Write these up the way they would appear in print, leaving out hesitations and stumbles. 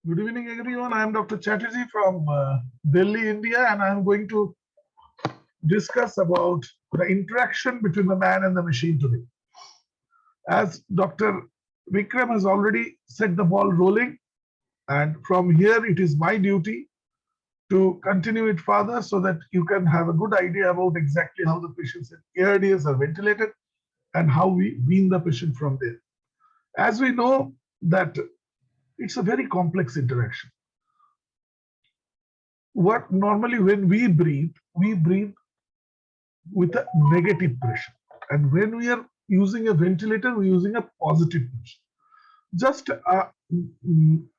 Good evening, everyone. I am Dr. Chatterjee from Delhi, India, and I am going to discuss about the interaction between the man and the machine today. As Dr. Vikram has already set the ball rolling, and from here it is my duty to continue it further so that you can have a good idea about exactly how the patient's ARDS are ventilated and how we wean the patient from there. As we know that it's a very complex interaction. What normally when we breathe with a negative pressure. And when we are using a ventilator, we're using a positive pressure. Just a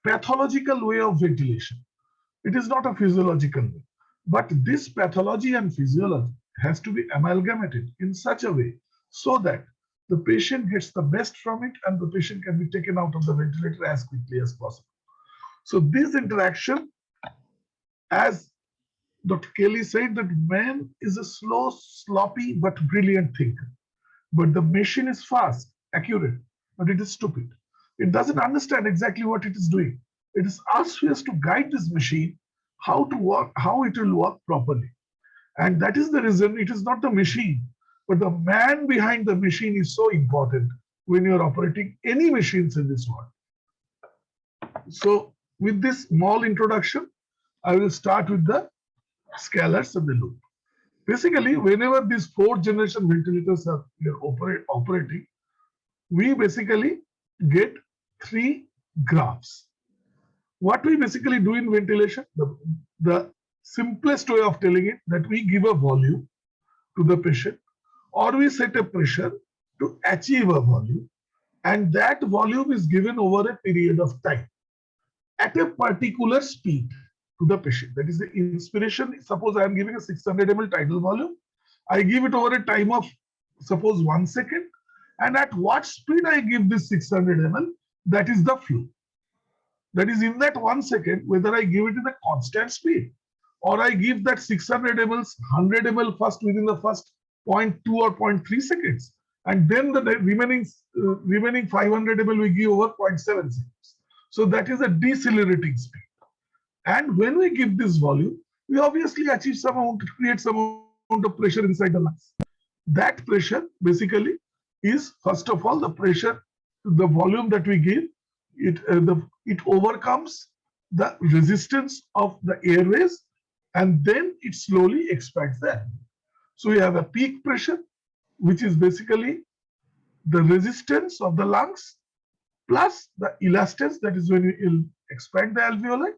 pathological way of ventilation. It is not a physiological way. But this pathology and physiology has to be amalgamated in such a way so that the patient gets the best from it and the patient can be taken out of the ventilator as quickly as possible. So this interaction, as Dr. Kelly said, that man is a slow, sloppy, but brilliant thinker. But the machine is fast, accurate, but it is stupid. It doesn't understand exactly what it is doing. It is us who has to guide this machine how to work, how it will work properly. And that is the reason it is not the machine, but the man behind the machine is so important when you are operating any machines in this world. So with this small introduction, I will start with the scalars of the loop. Basically, whenever these fourth generation ventilators are operating, we basically get three graphs. What we basically do in ventilation, the simplest way of telling it, that we give a volume to the patient or we set a pressure to achieve a volume, and that volume is given over a period of time at a particular speed to the patient. That is the inspiration. Suppose I am giving a 600 ml tidal volume. I give it over a time of suppose 1 second, and at what speed I give this 600 ml, that is the flow. That is in that 1 second, whether I give it in a constant speed or I give that 600 ml, 100 ml first within the first 0.2 or 0.3 seconds, and then the remaining 500 ml we give over 0.7 seconds. So that is a decelerating speed. And when we give this volume, we obviously achieve some amount, create some amount of pressure inside the lungs. That pressure basically is, first of all, the pressure, the volume that we give, it overcomes the resistance of the airways, and then it slowly expands the airway. So we have a peak pressure, which is basically the resistance of the lungs plus the elastance, that is when we will expand the alveoli,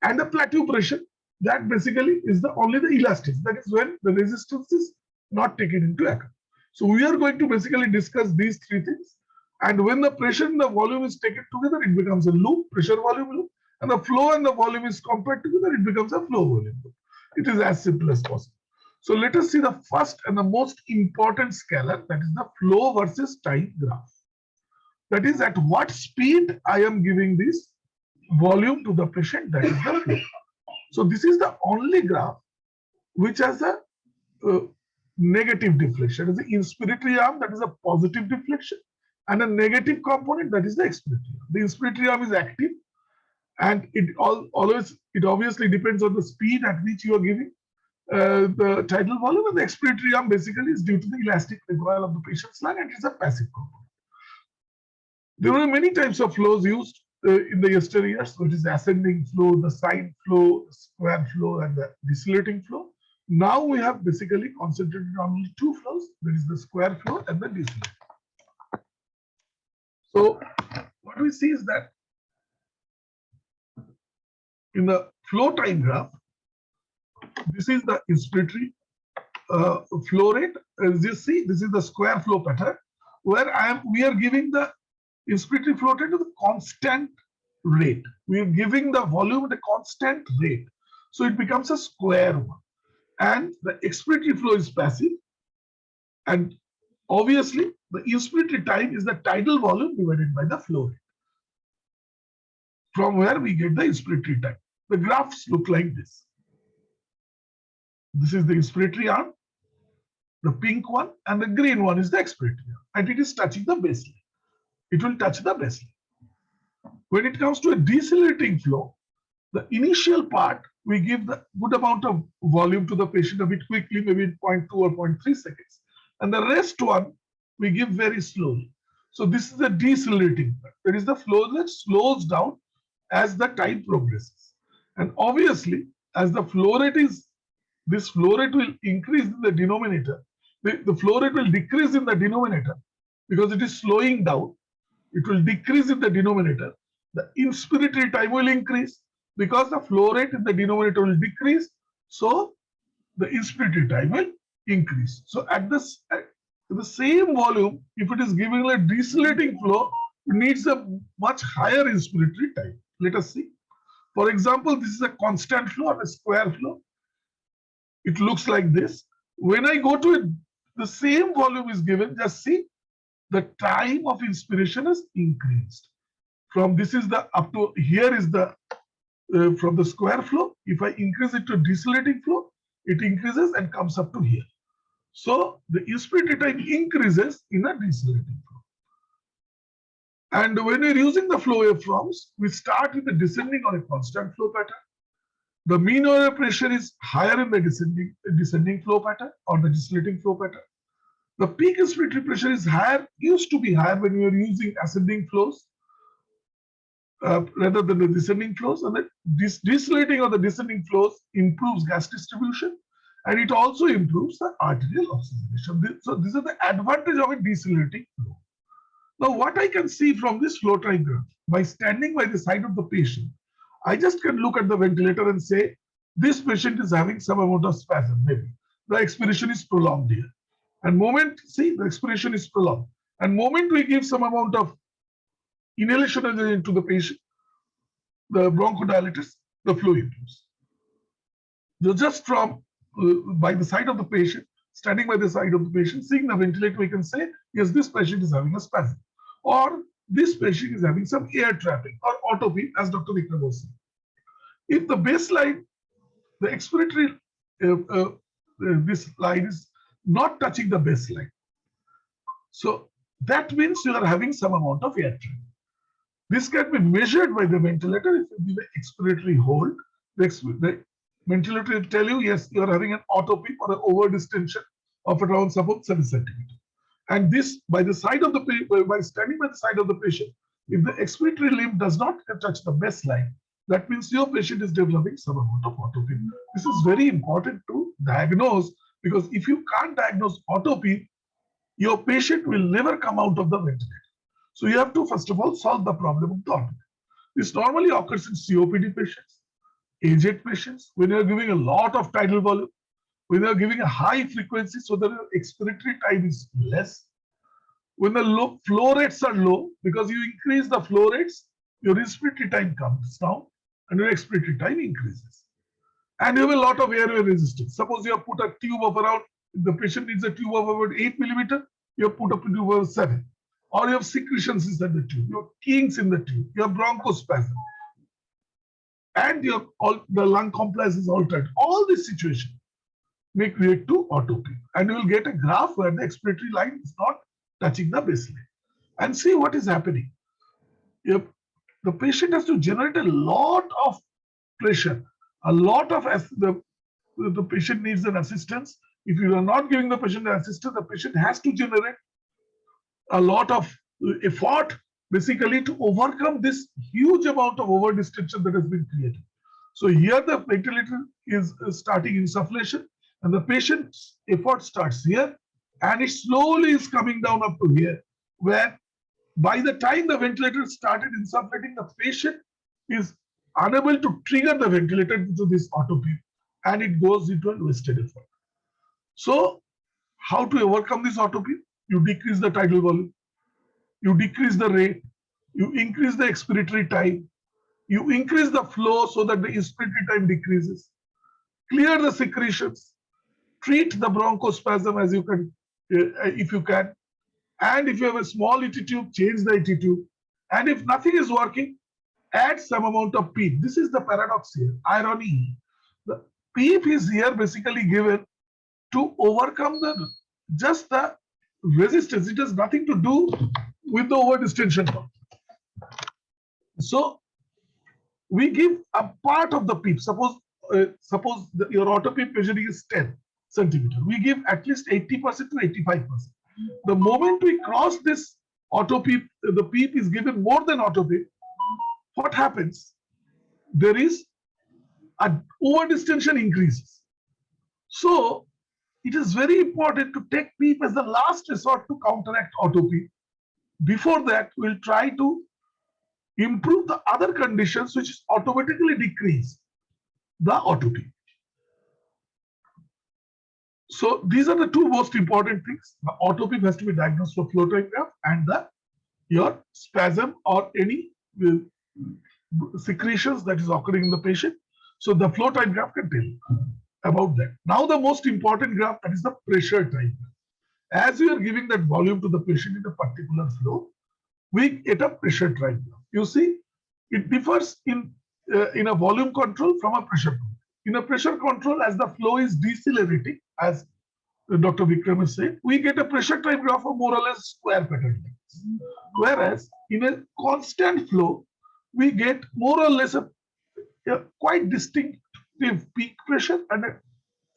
and the plateau pressure, that basically is only the elastance, that is when the resistance is not taken into account. So we are going to basically discuss these three things, and when the pressure and the volume is taken together, it becomes a loop, pressure volume loop, and the flow and the volume is compared together, it becomes a flow volume loop. It is as simple as possible. So let us see the first and the most important scalar, that is the flow versus time graph. That is at what speed I am giving this volume to the patient, that is the flow. So this is the only graph which has a negative deflection. It is the inspiratory arm, that is a positive deflection, and a negative component, that is the expiratory arm. The inspiratory arm is active, and it obviously depends on the speed at which you are giving the tidal volume, and the expiratory arm basically is due to the elastic recoil of the patient's lung, and it is a passive component. There were many types of flows used in the yesteryears. So it is the ascending flow, the sine flow, the square flow, and the decelerating flow. Now we have basically concentrated on only two flows, that is the square flow and the decelerating. So what we see is that in the flow time graph, this is the inspiratory flow rate. As you see, this is the square flow pattern where we are giving the inspiratory flow rate to the constant rate. We are giving the volume at a constant rate. So it becomes a square one. And the expiratory flow is passive. And obviously, the inspiratory time is the tidal volume divided by the flow rate, from where we get the inspiratory time. The graphs look like this. This is the inspiratory arm, the pink one, and the green one is the expiratory arm. And it is touching the baseline. It will touch the baseline. When it comes to a decelerating flow, the initial part, we give the good amount of volume to the patient a bit quickly, maybe in 0.2 or 0.3 seconds. And the rest one, we give very slowly. So this is the decelerating part. That is the flow that slows down as the time progresses. And obviously, as the flow rate is, this flow rate will increase in the denominator. The flow rate will decrease in the denominator because it is slowing down. It will decrease in the denominator. The inspiratory time will increase because the flow rate in the denominator will decrease. So the inspiratory time will increase. So at the same volume, if it is giving a decelerating flow, it needs a much higher inspiratory time. Let us see. For example, this is a constant flow or a square flow. It looks like this. When I go to it, the same volume is given. Just see, the time of inspiration has increased. From this is the up to here is the from the square flow. If I increase it to decelerating flow, it increases and comes up to here. So the inspiratory time increases in a decelerating flow. And when we're using the flow waveforms, we start with the descending or a constant flow pattern. The mean area pressure is higher in the descending flow pattern or the decelerating flow pattern. The peak inspiratory pressure is higher, used to be higher when we were using ascending flows rather than the descending flows. And the decelerating or the descending flows improves gas distribution, and it also improves the arterial oxygenation. So these are the advantage of a decelerating flow. Now, what I can see from this flow diagram, by standing by the side of the patient, I just can look at the ventilator and say, this patient is having some amount of spasm, maybe. The expiration is prolonged here. And moment, see, the expiration is prolonged. And moment we give some amount of inhalation into the patient, the bronchodilators, the flow improves. So just from by the side of the patient, standing by the side of the patient, seeing the ventilator, we can say, yes, this patient is having a spasm. Or this patient is having some air trapping or autopy, as Dr. Vikram was saying. If the baseline, the expiratory, this line is not touching the baseline, so that means you are having some amount of air trapping. This can be measured by the ventilator. If you give the expiratory hold, the ventilator will tell you, yes, you are having an autopy or an over distension of around suppose 7 centimeters. And this, by the side of the by standing by the side of the patient, if the expiratory limb does not touch the baseline, that means your patient is developing some amount of autopy. This is very important to diagnose, because if you can't diagnose autopy, your patient will never come out of the ventilator. So you have to first of all solve the problem of the autopy. This normally occurs in COPD patients, aged patients, when you are giving a lot of tidal volume, when you are giving a high frequency, so the expiratory time is less. When the flow rates are low, because you increase the flow rates, your respiratory time comes down and your expiratory time increases. And you have a lot of airway resistance. Suppose you have put a tube of around, if the patient needs a tube of about 8 millimeter, you have put a tube of 7. Or you have secretions inside the tube, you have kinks in the tube, you have bronchospasm, and your the lung compliance is altered. All these situations may create to autopy, and you will get a graph where the expiratory line is not touching the baseline. And see what is happening. If the patient has to generate a lot of pressure, a lot of the patient needs an assistance. If you are not giving the patient an assistance, the patient has to generate a lot of effort basically to overcome this huge amount of over distension that has been created. So here the ventilator is starting insufflation, and the patient's effort starts here, and it slowly is coming down up to here, where by the time the ventilator started insufflating, the patient is unable to trigger the ventilator into this autopy, and it goes into a wasted effort. So how to overcome this autopy? You decrease the tidal volume, you decrease the rate, you increase the expiratory time, you increase the flow so that the inspiratory time decreases, clear the secretions, treat the bronchospasm as you can, if you can, and if you have a small ET tube, change the ET tube, and if nothing is working, add some amount of PEEP. This is the paradox here, irony. The PEEP is here basically given to overcome just the resistance. It has nothing to do with the over distension. So we give a part of the PEEP. Suppose your auto PEEP measuring is 10 centimeter. We give at least 80% to 85%. The moment we cross this auto PEEP, the PEEP is given more than auto PEEP. What happens? There is a over distension increases. So it is very important to take PEEP as the last resort to counteract auto PEEP. Before that, we'll try to improve the other conditions which automatically decrease the auto PEEP. So these are the two most important things. The auto PEEP has to be diagnosed for flow time graph and your spasm or any secretions that is occurring in the patient. So the flow time graph can tell you about that. Now the most important graph, that is the pressure time graph. As we are giving that volume to the patient in a particular flow, we get a pressure time graph. You see, it differs in a volume control from a pressure control. In a pressure control, as the flow is decelerating, as Dr. Vikram has said, we get a pressure time graph of more or less square pattern lines. Whereas in a constant flow, we get more or less a quite distinctive peak pressure and a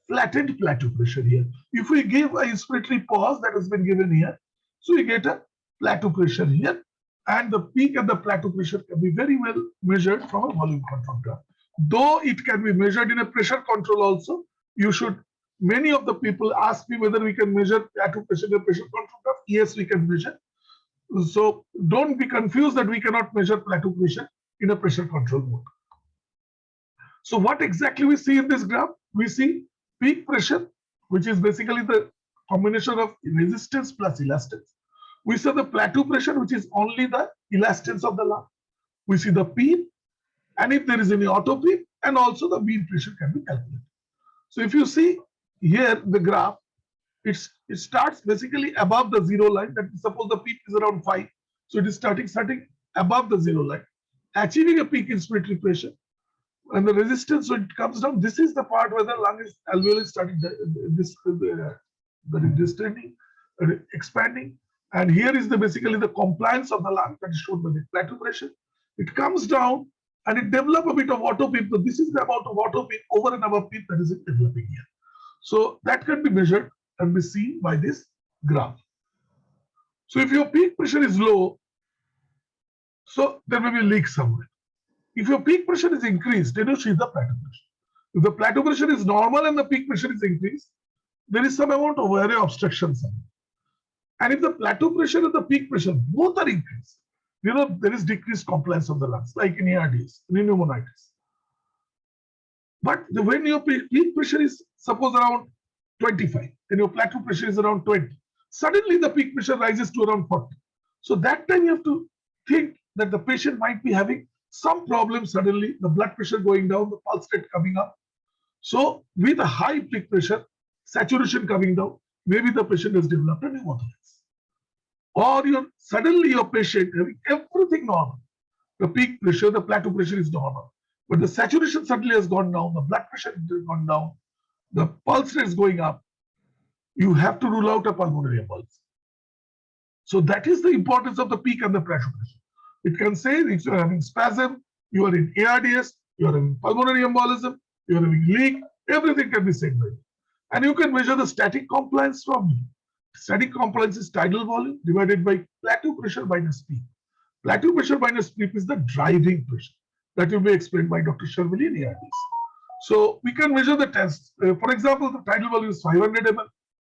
flattened plateau pressure here. If we give a inspiratory pause that has been given here, so we get a plateau pressure here, and the peak and the plateau pressure can be very well measured from a volume control graph. Though it can be measured in a pressure control also, many of the people ask me whether we can measure plateau pressure in a pressure control graph. Yes, we can measure. So don't be confused that we cannot measure plateau pressure in a pressure control mode. So what exactly we see in this graph? We see peak pressure, which is basically the combination of resistance plus elastance. We see the plateau pressure, which is only the elastance of the lung. We see the PEEP, and if there is any auto PEEP, and also the mean pressure can be calculated. So if you see here the graph, it starts basically above the zero line. That suppose the PEEP is around 5, so it is starting above the zero line, achieving a peak inspiratory pressure. And the resistance, so it comes down. This is the part where the lung is alveoli starting distending, expanding, and here is basically the compliance of the lung that is shown by the plateau pressure. It comes down and it develops a bit of auto PEEP. So this is the amount of auto PEEP over and above PEEP that is developing here. So that can be measured and be seen by this graph. So if your peak pressure is low, so there may be a leak somewhere. If your peak pressure is increased, then you see the plateau pressure. If the plateau pressure is normal and the peak pressure is increased, there is some amount of airway obstruction somewhere. And if the plateau pressure and the peak pressure both are increased, there is decreased compliance of the lungs, like in ARDS, in pneumonitis. But when your peak pressure is suppose around 25, and your plateau pressure is around 20, suddenly the peak pressure rises to around 40. So that time you have to think that the patient might be having some problem suddenly, the blood pressure going down, the pulse rate coming up. So with a high peak pressure, saturation coming down, maybe the patient has developed a pneumothorax. Or suddenly your patient having everything normal. The peak pressure, the plateau pressure is normal. But the saturation suddenly has gone down, the blood pressure has gone down, the pulse rate is going up. You have to rule out a pulmonary embolism. So that is the importance of the peak and the plateau pressure. It can say if you are having spasm, you are in ARDS, you are having pulmonary embolism, you are having leak, everything can be said by you. And you can measure the static compliance from here. Static compliance is tidal volume divided by plateau pressure minus PEEP. Plateau pressure minus PEEP is the driving pressure. That will be explained by Dr. Sharvili in ARDS. So we can measure the tests. For example, the tidal volume is 500 ml,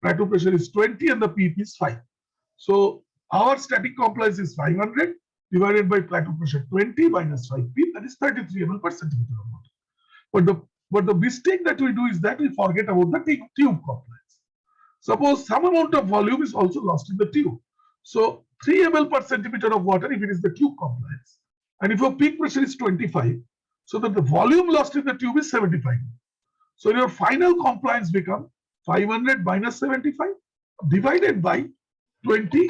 plateau pressure is 20, and the PEEP is 5. So our static compliance is 500 divided by plateau pressure 20 minus 5 PEEP, that is 33 ml per centimeter of water. But the mistake that we do is that we forget about the tube compliance. Suppose some amount of volume is also lost in the tube. So 3 ml per centimeter of water if it is the tube compliance. And if your peak pressure is 25, so that the volume lost in the tube is 75. So your final compliance becomes 500 minus 75 divided by 20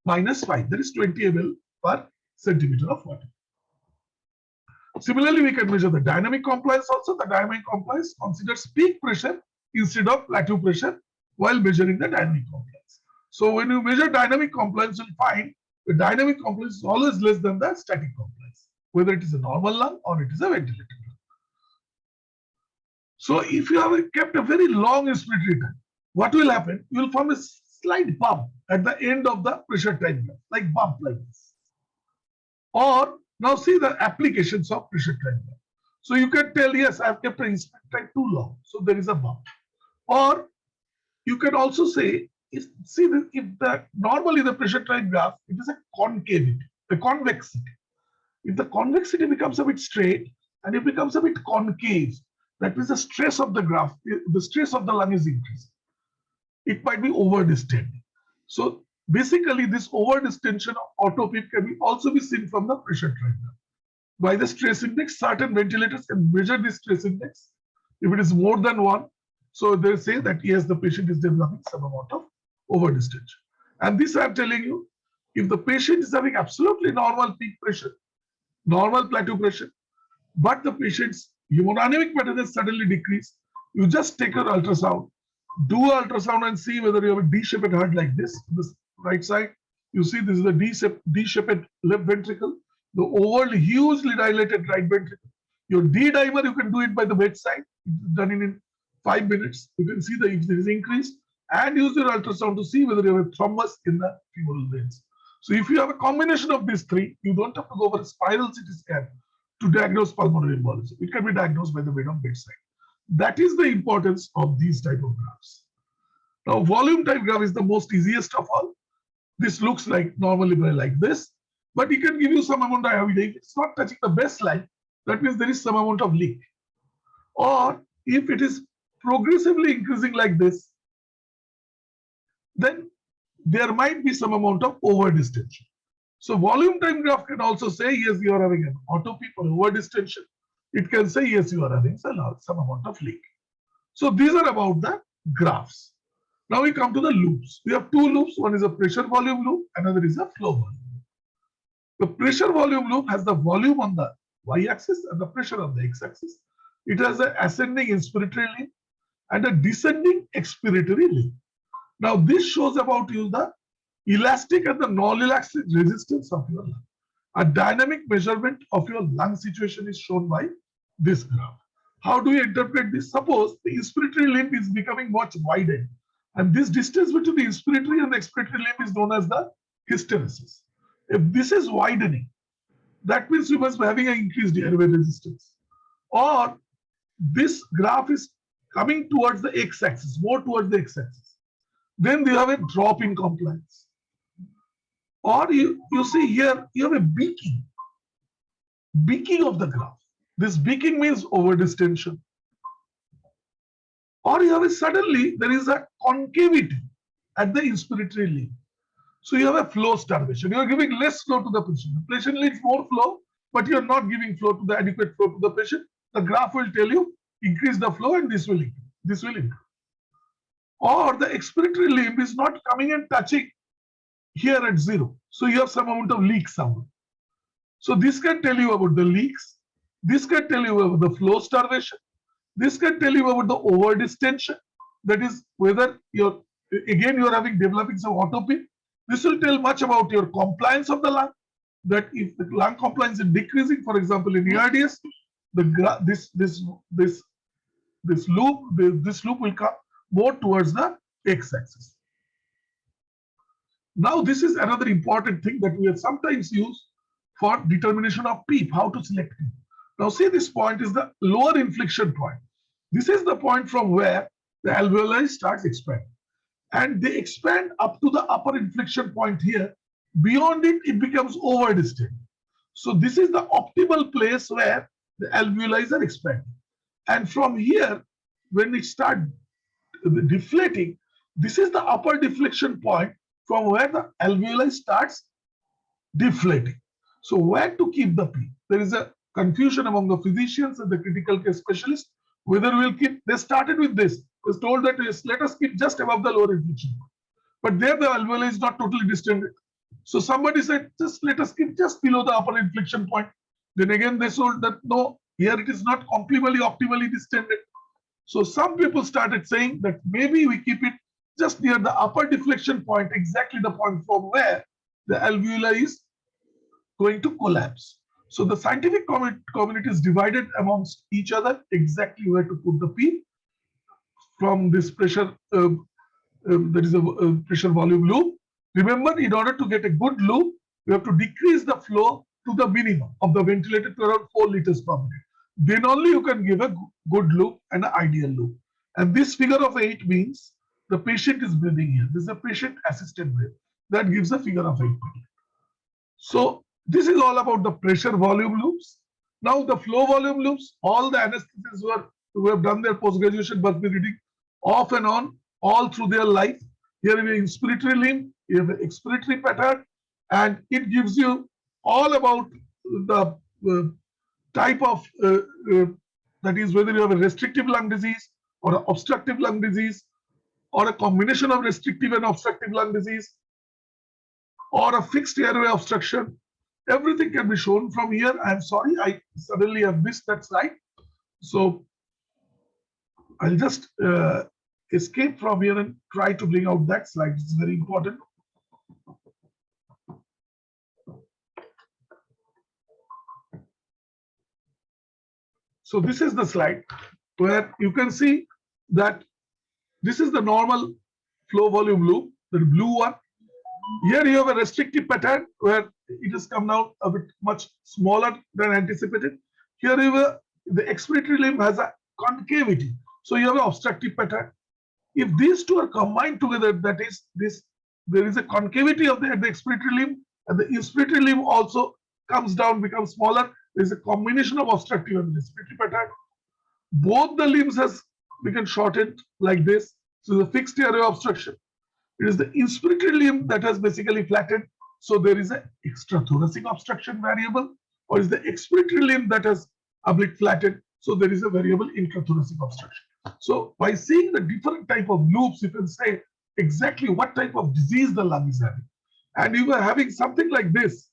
minus 5, that is 20 ml per centimeter of water. Similarly, we can measure the dynamic compliance also. The dynamic compliance considers peak pressure instead of plateau pressure while measuring the dynamic compliance. So when you measure dynamic compliance, you'll find the dynamic compliance is always less than the static compliance, whether it is a normal lung or it is a ventilated lung. So if you have kept a very long inspiratory time, what will happen? You will form a slight bump at the end of the pressure time graph, like bump like this. Or now see the applications of pressure time graph. So you can tell, yes, I have kept an inspiratory time too long, so there is a bump. Or you can also say, if normally the pressure time graph, it is a concavity, the convexity. If the convexity becomes a bit straight and it becomes a bit concave, that means the stress of the graph, the stress of the lung is increasing. It might be over distending. So basically, this over distension of autopip can also be seen from the pressure time graph. By the stress index, certain ventilators can measure the stress index. If it is more than 1, so they say that yes, the patient is developing some amount of over distension. And this I am telling you, if the patient is having absolutely normal peak pressure, normal plateau pressure, but the patient's hemodynamic pattern has suddenly decreased, you just take your ultrasound, do ultrasound and see whether you have a D-shaped heart like this right side. You see this is the D-shaped left ventricle, the overly hugely dilated right ventricle. Your D-dimer, you can do it by the bedside, done in 5 minutes. You can see if there is increase, and use your ultrasound to see whether you have a thrombus in the femoral veins. So if you have a combination of these three, you don't have to go for a spiral CT scan to diagnose pulmonary embolism. It can be diagnosed by the bedside. That is the importance of these type of graphs. Now, volume type graph is the most easiest of all. This looks like normally like this, but it can give you some amount of evidence. If it's not touching the baseline, that means there is some amount of leak. Or if it is progressively increasing like this, then there might be some amount of over distension. So volume time graph can also say, yes, you are having an autopip or over distension. It can say, yes, you are having some amount of leak. So these are about the graphs. Now we come to the loops. We have 2 loops. One is a pressure volume loop, another is a flow volume loop. The pressure volume loop has the volume on the y-axis and the pressure on the x-axis. It has an ascending inspiratory limb and a descending expiratory limb. Now this shows about you the elastic and the non-elastic resistance of your lung. A dynamic measurement of your lung situation is shown by this graph. How do we interpret this? Suppose the inspiratory limb is becoming much widened, and this distance between the inspiratory and the expiratory limb is known as the hysteresis. If this is widening, that means you must be having an increased airway resistance. Or this graph is coming towards the x-axis, more towards the x-axis. Then you have a drop in compliance. Or you see here, you have a beaking of the graph. This beaking means over distension. Or you have suddenly there is a concavity at the inspiratory limb. So you have a flow starvation. You are giving less flow to the patient. The patient needs more flow, but you are not giving flow to the adequate flow to the patient. The graph will tell you increase the flow and this will increase. This will increase. Or the expiratory limb is not coming and touching here at 0. So you have some amount of leak somewhere. So this can tell you about the leaks. This can tell you about the flow starvation. This can tell you about the over distension. That is whether you're developing some autopip. This will tell much about your compliance of the lung. That if the lung compliance is decreasing, for example, in ARDS, this loop will come more towards the x-axis. Now, this is another important thing that we have sometimes used for determination of PEEP, how to select PEEP. Now, see, this point is the lower inflection point. This is the point from where the alveoli starts expanding. And they expand up to the upper inflection point here. Beyond it, it becomes over distended. So this is the optimal place where the alveoli are expanding. And from here, when it starts deflating, this is the upper deflection point from where the alveoli starts deflating. So where to keep the PEEP? There is a confusion among the physicians and the critical care specialists whether we'll keep. They started with this. It was told that let us keep just above the lower inflection point. But there the alveoli is not totally distended. So somebody said, just let us keep just below the upper inflection point. Then again they told that no, here it is not optimally distended. So some people started saying that maybe we keep it just near the upper deflection point, exactly the point from where the alveoli is going to collapse. So the scientific community is divided amongst each other exactly where to put the P from this pressure. There is a pressure volume loop. Remember, in order to get a good loop, you have to decrease the flow to the minimum of the ventilator to around 4 liters per minute. Then only you can give a good loop and an ideal loop. And this figure of 8 means the patient is breathing here. This is a patient assisted breath. That gives a figure of 8. So this is all about the pressure volume loops. Now the flow volume loops, all the anesthetists who have done their post-graduation must be reading off and on all through their life. Here you have inspiratory limb, you have the expiratory pattern, and it gives you all about the type of that is whether you have a restrictive lung disease or an obstructive lung disease or a combination of restrictive and obstructive lung disease or a fixed airway obstruction. Everything can be shown from here. I'm sorry, I suddenly have missed that slide. So I'll just escape from here and try to bring out that slide. It's very important. So this is the slide where you can see that this is the normal flow volume loop, the blue one. Here you have a restrictive pattern where it has come down a bit much smaller than anticipated. Here you have the expiratory limb has a concavity. So you have an obstructive pattern. If these two are combined together, that is there is a concavity of the expiratory limb and the inspiratory limb also comes down, becomes smaller. There is a combination of obstructive and respiratory pattern. Both the limbs has become shortened like this. So the fixed airway obstruction. It is the inspiratory limb that has basically flattened. So there is an extrathoracic obstruction variable, or is the expiratory limb that has a bit flattened. So there is a variable intrathoracic obstruction. So by seeing the different type of loops, you can say exactly what type of disease the lung is having. And you are having something like this,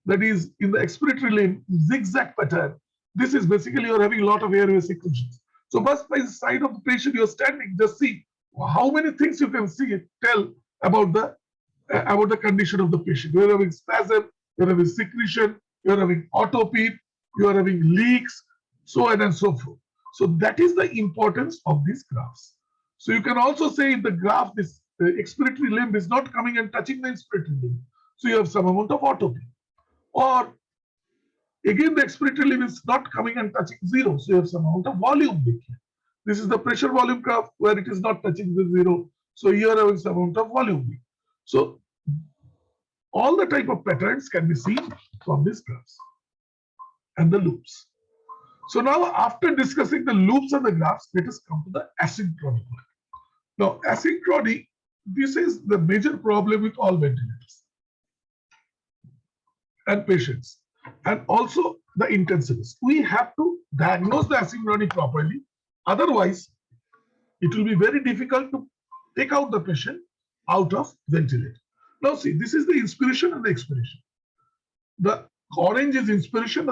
that is in the expiratory limb, zigzag pattern. This is basically you're having a lot of airway secretions. So just by the side of the patient you're standing, just see how many things you can see tell about the condition of the patient. You're having spasm, you're having secretion, you're having autopy, you're having leaks, so on and so forth. So that is the importance of these graphs. So you can also say in the graph, this expiratory limb is not coming and touching the inspiratory limb. So you have some amount of autopy. Or again, the expiratory limb is not coming and touching zero. So you have some amount of volume leak here. This is the pressure volume graph where it is not touching the zero. So here having some amount of volume leak. So all the type of patterns can be seen from these graphs and the loops. So now after discussing the loops and the graphs, let us come to the asynchrony. Now asynchrony, this is the major problem with all ventilators and patients and also the intensivists. We have to diagnose the asynchrony properly. Otherwise, it will be very difficult to take out the patient out of ventilator. Now see, this is the inspiration and the expiration. The orange is inspiration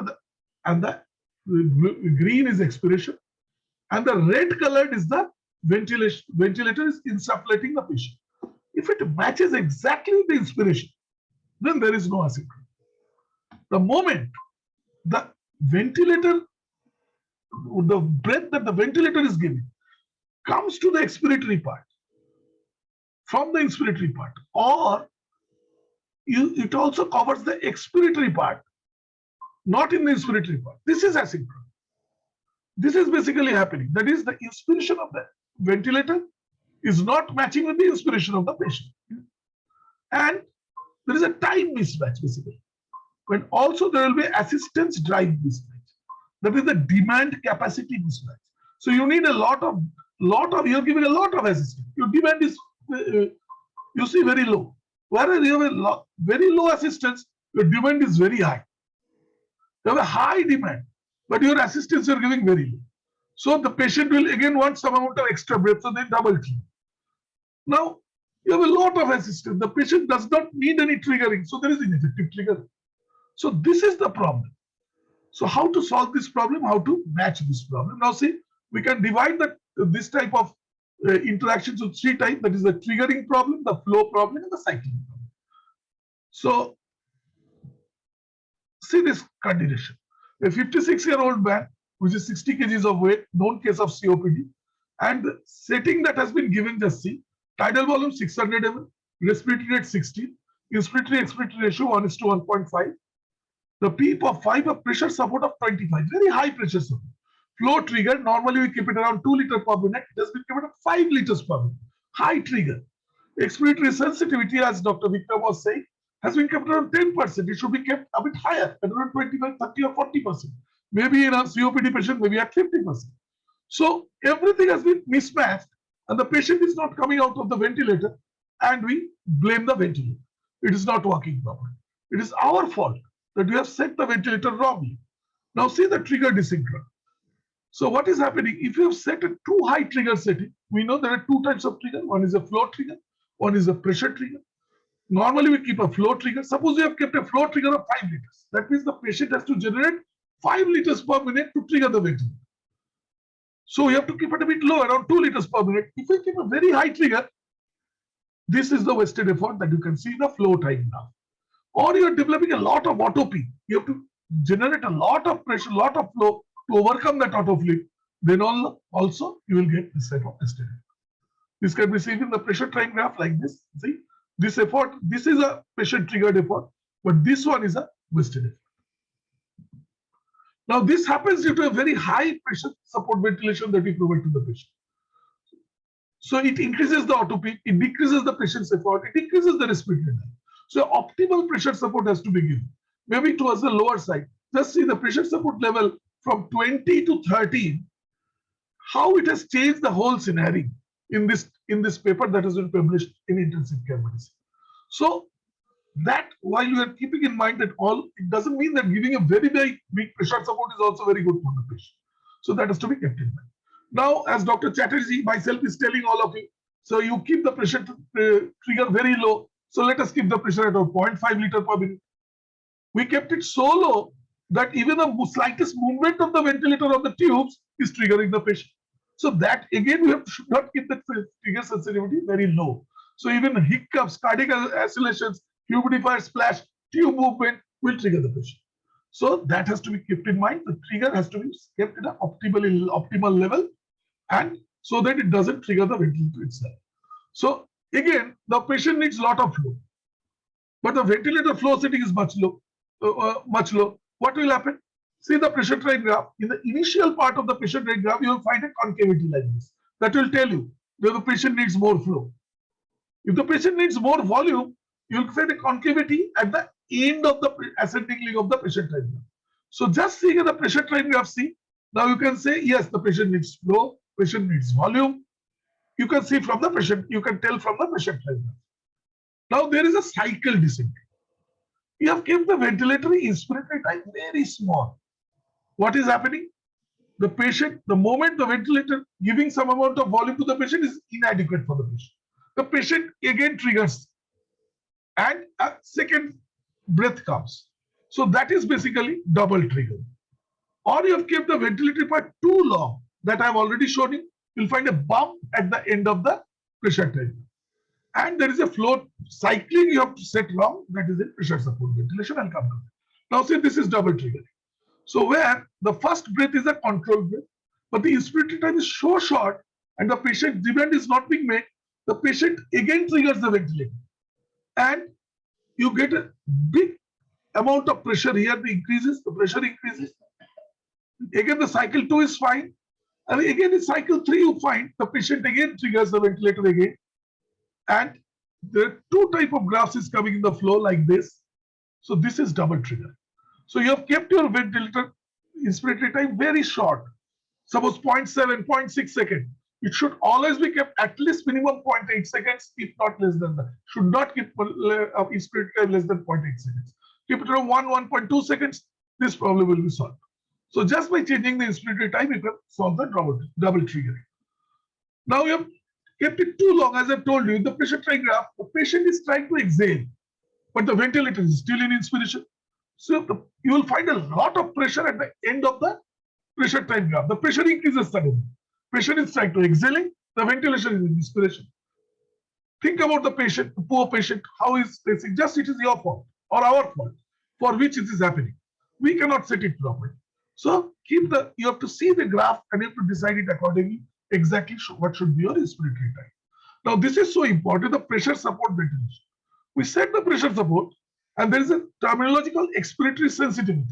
and the green is expiration. And the red colored is the ventilation. Ventilator is insufflating the patient. If it matches exactly the inspiration, then there is no asynchrony. The moment the ventilator, the breath that the ventilator is giving comes to the expiratory part from the inspiratory part, or it also covers the expiratory part, not in the inspiratory part. This is asynchrony. This is basically happening. That is, the inspiration of the ventilator is not matching with the inspiration of the patient. And there is a time mismatch basically. When also there will be assistance drive mismatch. That is the demand capacity mismatch. So you need a lot of you're giving a lot of assistance. Your demand is you see very low. Whereas you have a very low assistance, your demand is very high. You have a high demand, but your assistance you're giving very low. So the patient will again want some amount of extra breath, so they double treat. Now you have a lot of assistance. The patient does not need any triggering, so there is ineffective triggering. So this is the problem. So how to solve this problem? How to match this problem? Now see, we can divide this type of interactions into three types. That is the triggering problem, the flow problem, and the cycling problem. So see this continuation. A 56-year-old man, which is 60 kgs of weight, known case of COPD, and the setting that has been given, just see, tidal volume 600 ml, respiratory rate 16, inspiratory expiratory ratio 1:1.5, the PEEP of 5, a pressure support of 25, very high pressure support. Flow trigger, normally we keep it around 2 liters per minute, it has been kept at 5 liters per minute, high trigger. Expiratory sensitivity, as Dr. Vikram was saying, has been kept around 10%. It should be kept a bit higher, at around 25, 30 or 40%. Maybe in a COPD patient, maybe at 50%. So everything has been mismatched and the patient is not coming out of the ventilator and we blame the ventilator. It is not working properly. It is our fault that we have set the ventilator wrongly. Now see the trigger dyssynchrony. So what is happening? If you have set a too high trigger setting, we know there are two types of trigger. One is a flow trigger, one is a pressure trigger. Normally we keep a flow trigger. Suppose you have kept a flow trigger of 5 liters. That means the patient has to generate 5 liters per minute to trigger the ventilator. So we have to keep it a bit low, around 2 liters per minute. If you keep a very high trigger, this is the wasted effort that you can see in the flow time now. Or you are developing a lot of auto peak. You have to generate a lot of pressure, lot of flow to overcome that auto peak. Then also you will get this type of wasted effort. This can be seen in the pressure time graph like this. See, this effort, this is a patient triggered effort, but this one is a wasted effort. Now this happens due to a very high pressure support ventilation that we provide to the patient. So it increases the auto peak, it decreases the patient's effort, it increases the respiratory time. So optimal pressure support has to be given. Maybe towards the lower side. Just see the pressure support level from 20 to 13, how it has changed the whole scenario in this paper that has been published in intensive care medicine. So that while you are keeping in mind that all, it doesn't mean that giving a very big pressure support is also very good for the patient. So that has to be kept in mind. Now, as Dr. Chatterjee myself is telling all of you, so you keep the pressure trigger very low. So let us keep the pressure at 0.5 liter per minute. We kept it so low that even the slightest movement of the ventilator of the tubes is triggering the patient. So that again, we should not keep the trigger sensitivity very low. So even hiccups, cardiac oscillations, humidifier splash, tube movement will trigger the patient. So that has to be kept in mind. The trigger has to be kept at an optimal level, and so that it doesn't trigger the ventilator itself. So again, the patient needs a lot of flow, but the ventilator flow setting is much low. What will happen? See the pressure train graph. In the initial part of the pressure train graph, you will find a concavity like this. That will tell you that the patient needs more flow. If the patient needs more volume, you will find a concavity at the end of the ascending leg of the pressure train graph. So just seeing the pressure train graph, see, now you can say, yes, the patient needs flow, patient needs volume. You can see from the pressure, you can tell from the pressure train graph. Now there is a cycle descent. You have kept the ventilatory inspiratory time very small. What is happening? The patient, the moment the ventilator giving some amount of volume to the patient is inadequate for the patient. The patient again triggers and a second breath comes. So that is basically double trigger. Or you have kept the ventilator part too long, that I have already shown you. You'll find a bump at the end of the pressure train. And there is a flow cycling you have to set wrong, that is in pressure support ventilation. I'll come to that. Now see, this is double triggering. So where the first breath is a controlled breath, but the inspiratory time is so short and the patient demand is not being met, the patient again triggers the ventilator. And you get a big amount of pressure here, the pressure increases. Again, the cycle 2 is fine. And again, in cycle 3, you find the patient again triggers the ventilator again. And there are two types of graphs is coming in the flow like this. So this is double trigger. So you have kept your ventilator inspiratory time very short. Suppose 0.7, 0.6 seconds. It should always be kept at least minimum 0.8 seconds, if not less than that. Should not keep inspiratory time less than 0.8 seconds. Keep it around 1.2 seconds, this problem will be solved. So just by changing the inspiratory time, you can solve the double triggering. Now you have kept it too long, as I told you, in the pressure train graph, the patient is trying to exhale, but the ventilator is still in inspiration. So you will find a lot of pressure at the end of the pressure train graph. The pressure increases suddenly. Patient is trying to exhaling, the ventilation is in inspiration. Think about the patient, the poor patient, how he's facing. Just it is your fault or our fault for which it is happening. We cannot set it properly. So you have to see the graph and you have to decide it accordingly exactly what should be your inspiratory time. Now this is so important, the pressure support ventilation. We set the pressure support and there is a terminology called expiratory sensitivity.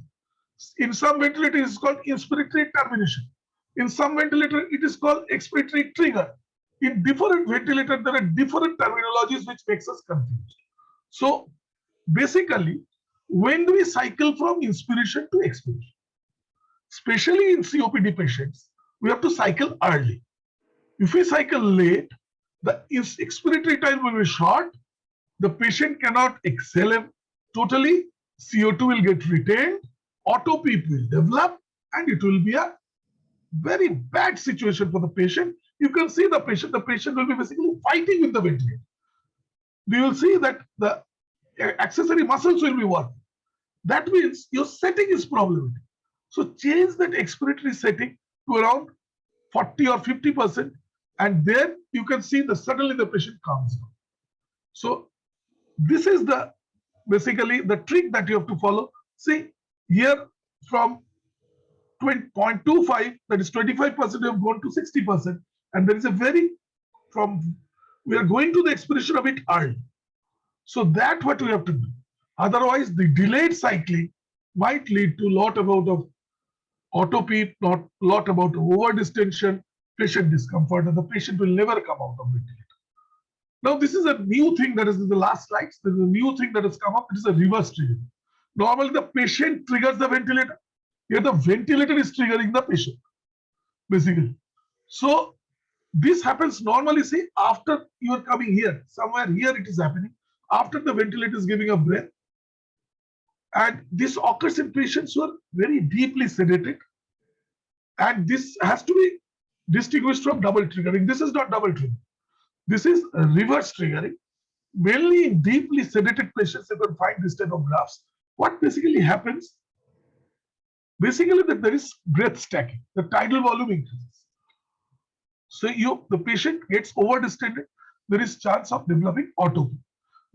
In some ventilator it is called inspiratory termination. In some ventilator it is called expiratory trigger. In different ventilators there are different terminologies which makes us confused. So basically, when do we cycle from inspiration to expiration? Especially in COPD patients, we have to cycle early. If we cycle late, the expiratory time will be short, the patient cannot exhale totally, CO2 will get retained, auto PEEP will develop, and it will be a very bad situation for the patient. You can see the patient will be basically fighting with the ventilator. You will see that the accessory muscles will be working. That means your setting is problematic. So change that expiratory setting to around 40 or 50%, and then you can see that suddenly the patient calms down. So this is basically the trick that you have to follow. See here from 0.25, that is 25%, we have gone to 60%, and there is a we are going to the expiration of it early. So that's what we have to do. Otherwise, the delayed cycling might lead to a lot amount of auto PEEP, lot about over distension, patient discomfort, and the patient will never come out of ventilator. Now, this is a new thing that is in the last slides. There is a new thing that has come up. It is a reverse triggering. Normally, the patient triggers the ventilator. Here, the ventilator is triggering the patient, basically. So, this happens normally, say, after you are coming here. Somewhere here it is happening. After the ventilator is giving a breath. And this occurs in patients who are very deeply sedated. And this has to be distinguished from double triggering. This is not double triggering. This is reverse triggering. Mainly in deeply sedated patients, you can find this type of graphs. What basically happens? Basically, that there is breath stacking. The tidal volume increases. So the patient gets over distended. There is chance of developing auto.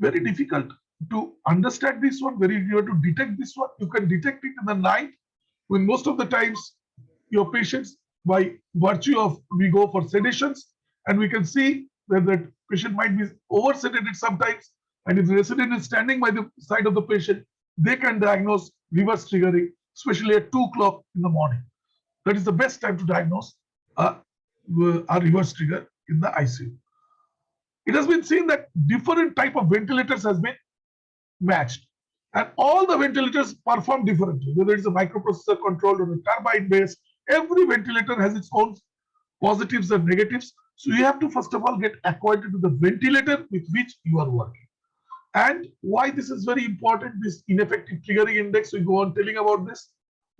Very difficult to understand this one, very difficult to detect this one. You can detect it in the night when most of the times your patients, by virtue of we go for sedations, and we can see that the patient might be over sedated sometimes, and if the resident is standing by the side of the patient, they can diagnose reverse triggering, especially at 2 o'clock in the morning. That is the best time to diagnose a reverse trigger in the ICU. It has been seen that different type of ventilators has been matched, and all the ventilators perform differently, whether it's a microprocessor controlled or a turbine based. Every ventilator has its own positives and negatives. So you have to first of all get acquainted with the ventilator with which you are working. And why this is very important, this ineffective triggering index, we go on telling about this,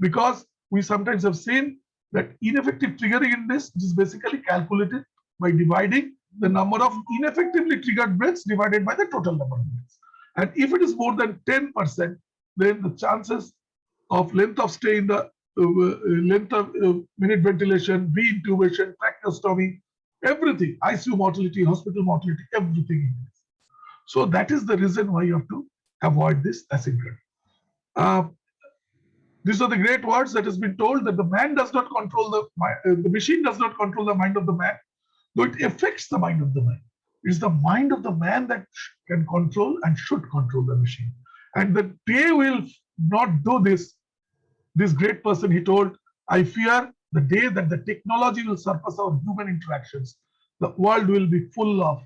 because we sometimes have seen that ineffective triggering index is basically calculated by dividing the number of ineffectively triggered breaths divided by the total number of breaths. And if it is more than 10%, then the chances of length of stay in the length of minute ventilation, re-intubation, tracheostomy, everything, ICU mortality, hospital mortality, everything. So that is the reason why you have to avoid this asynchrony. These are the great words that has been told, that the man does not control the machine does not control the mind of the man, though it affects the mind of the man. It's the mind of the man that can control and should control the machine. And the day will not do this. This great person, he told, I fear the day that the technology will surpass our human interactions. The world will be full of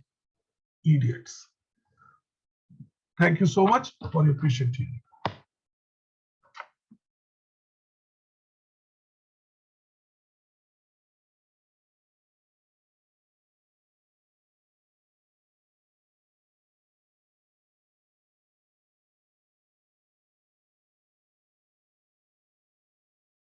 idiots. Thank you so much for your patient hearing.